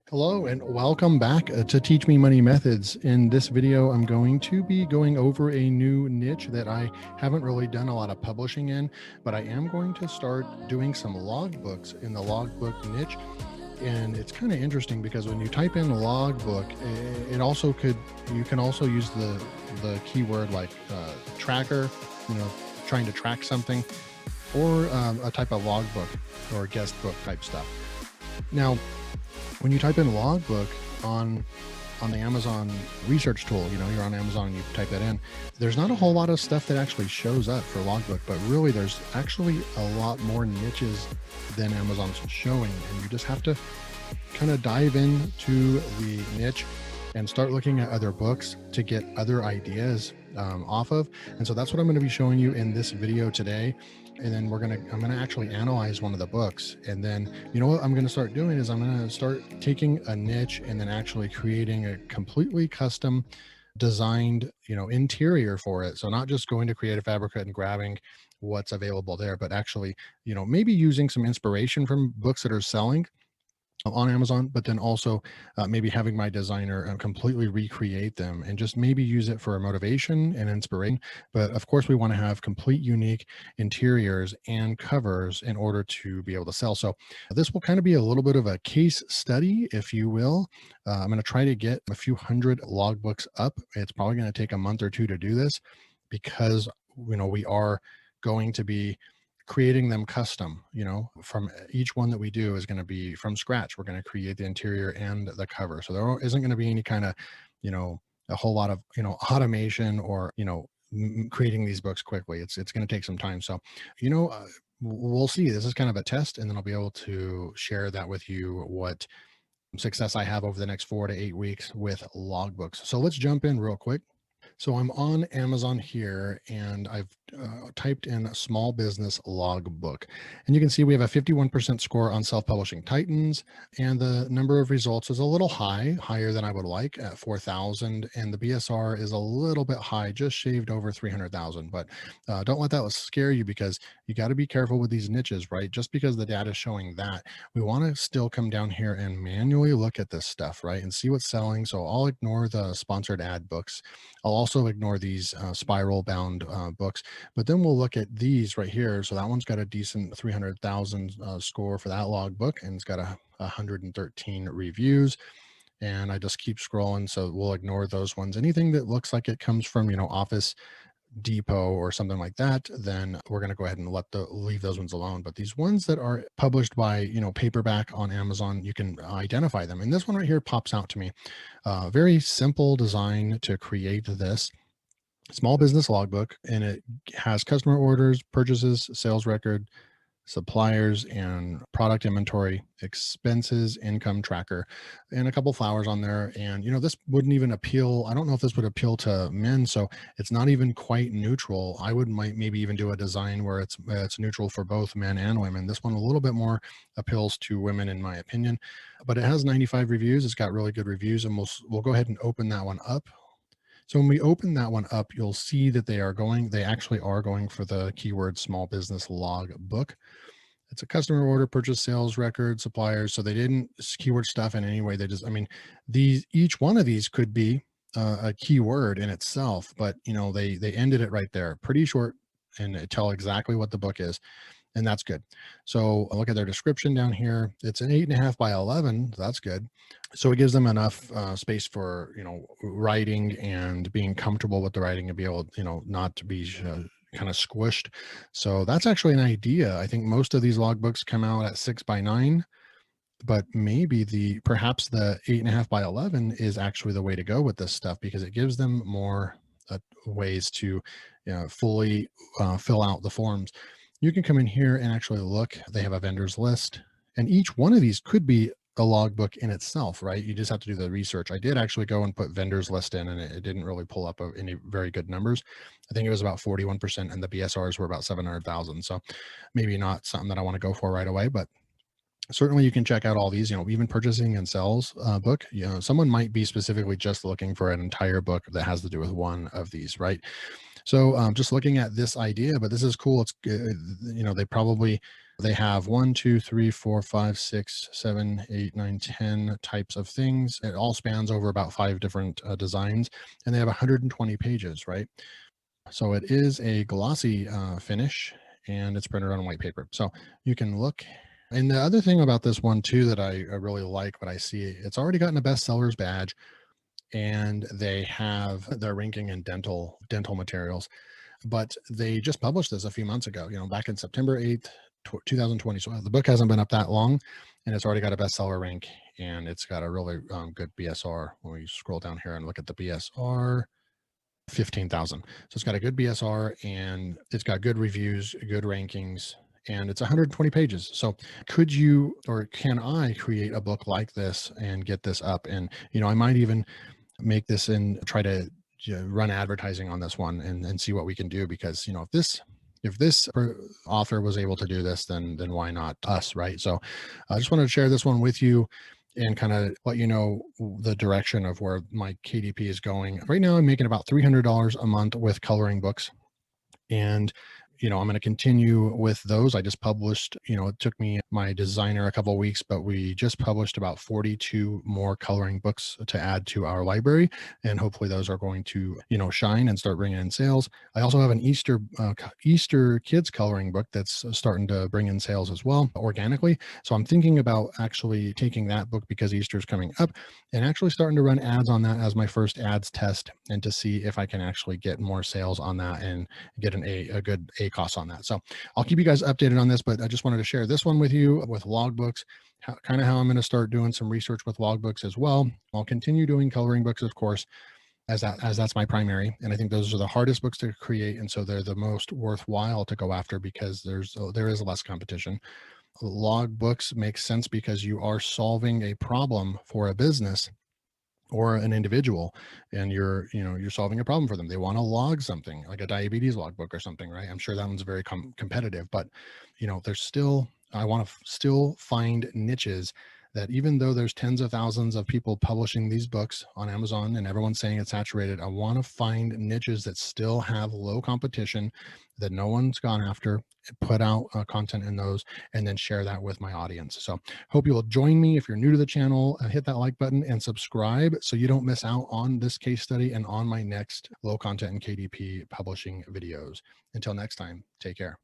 Hello and welcome back to Teach Me Money Methods. In this video, I'm going to be going over a new niche that I haven't really done a lot of publishing in, but I am going to start doing some logbooks in the logbook niche. And it's kind of interesting because when you type in logbook, it also you can also use the keyword like tracker, you know, trying to track something, or a type of logbook or guest book type stuff. Now, when you type in logbook on the Amazon research tool, you're on Amazon and you type that in, there's not a whole lot of stuff that actually shows up for logbook, but really there's actually a lot more niches than Amazon's showing. And you just have to kind of dive into the niche and start looking at other books to get other ideas off of. And so that's what I'm going to be showing you in this video today. And then I'm going to actually analyze one of the books. And then, what I'm going to start doing is I'm going to start taking a niche and then actually creating a completely custom designed, interior for it. So not just going to Creative Fabrica and grabbing what's available there, but actually, maybe using some inspiration from books that are selling on Amazon, but then also maybe having my designer completely recreate them and just maybe use it for motivation and inspiration. But of course, we want to have complete unique interiors and covers in order to be able to sell. So this will kind of be a little bit of a case study, if you will. I'm going to try to get a few hundred logbooks up. It's probably going to take a month or two to do this because, we are going to be creating them custom. From each one that we do is going to be from scratch. We're going to create the interior and the cover. So there isn't going to be any kind of, a whole lot of, automation or, creating these books quickly. It's going to take some time. So, we'll see. This is kind of a test, and then I'll be able to share that with you, what success I have over the next 4 to 8 weeks with logbooks. So let's jump in real quick. So I'm on Amazon here and I've typed in small business logbook, and you can see we have a 51% score on self-publishing titans, and the number of results is a little higher than I would like at 4,000, and the BSR is a little bit high, just shaved over 300,000. But don't let that scare you, because you got to be careful with these niches, right? Just because the data is showing that, we want to still come down here and manually look at this stuff, right, and see what's selling. So I'll ignore the sponsored ad books. I'll also ignore these spiral bound books, but then we'll look at these right here. So that one's got a decent 300,000 score for that log book, and it's got 113 reviews. And I just keep scrolling. So we'll ignore those ones. Anything that looks like it comes from, Office Depot or something like that, then we're going to go ahead and leave those ones alone. But these ones that are published by, paperback on Amazon, you can identify them. And this one right here pops out to me. Very simple design to create this small business logbook, and it has customer orders, purchases, sales record, suppliers, and product inventory, expenses, income tracker, and a couple flowers on there. And this wouldn't even appeal. I don't know if this would appeal to men, so it's not even quite neutral. I would maybe even do a design where it's neutral for both men and women. This one a little bit more appeals to women, in my opinion, but it has 95 reviews. It's got really good reviews, and we'll go ahead and open that one up. So when we open that one up, you'll see that they actually are going for the keyword small business log book. It's a customer order, purchase, sales record, suppliers. So they didn't keyword stuff in any way. Each one of these could be a keyword in itself, but they ended it right there, pretty short, and tell exactly what the book is. And that's good. So look at their description down here. It's an 8.5 by 11. That's good. So it gives them enough space for, writing and being comfortable with the writing and be able, not to be kind of squished. So that's actually an idea. I think most of these logbooks come out at 6 by 9, but maybe perhaps the 8.5 by 11 is actually the way to go with this stuff, because it gives them more ways to fully fill out the forms. You can come in here and actually look. They have a vendors list, and each one of these could be a logbook in itself, right? You just have to do the research. I did actually go and put vendors list in, and it didn't really pull up any very good numbers. I think it was about 41%, and the BSRs were about 700,000. So maybe not something that I want to go for right away, but certainly you can check out all these, even purchasing and sales book. Someone might be specifically just looking for an entire book that has to do with one of these, right? So just looking at this idea, but this is cool. It's, they probably They have 1, 2, 3, 4, 5, 6, 7, 8, 9, 10 types of things. It all spans over about 5 different designs, and they have 120 pages, right? So it is a glossy finish, and it's printed on white paper. So you can look. And the other thing about this one too that I really like, what I see, it's already gotten a bestsellers badge, and they have their ranking in dental materials. But they just published this a few months ago, back in September 8th, 2020. So the book hasn't been up that long, and it's already got a bestseller rank, and it's got a really good BSR. When we scroll down here and look at the BSR, 15,000. So it's got a good BSR, and it's got good reviews, good rankings, and it's 120 pages. So could you, or can I create a book like this and get this up? And, I might even make this and try to run advertising on this one, and see what we can do, because, if this author was able to do this, then why not us, right? So I just wanted to share this one with you and kind of let you know the direction of where my KDP is going. Right now, I'm making about $300 a month with coloring books. And I'm going to continue with those. I just published, it took me, my designer, a couple of weeks, but we just published about 42 more coloring books to add to our library, and hopefully those are going to shine and start bringing in sales. I also have an Easter kids coloring book that's starting to bring in sales as well, organically. So I'm thinking about actually taking that book, because Easter is coming up, and actually starting to run ads on that as my first ads test, and to see if I can actually get more sales on that and get a good ACOS on that. So I'll keep you guys updated on this, but I just wanted to share this one with you with logbooks, kind of how I'm going to start doing some research with logbooks as well. I'll continue doing coloring books, of course, as that's my primary. And I think those are the hardest books to create. And so they're the most worthwhile to go after, because there is less competition. Log books make sense because you are solving a problem for a business or an individual, and you're solving a problem for them. They want to log something like a diabetes logbook or something, right? I'm sure that one's very competitive, but there's still, I want to still find niches that, even though there's tens of thousands of people publishing these books on Amazon and everyone's saying it's saturated, I want to find niches that still have low competition, that no one's gone after, put out content in those, and then share that with my audience. So hope you will join me. If you're new to the channel, hit that like button and subscribe so you don't miss out on this case study and on my next low content and KDP publishing videos. Until next time, take care.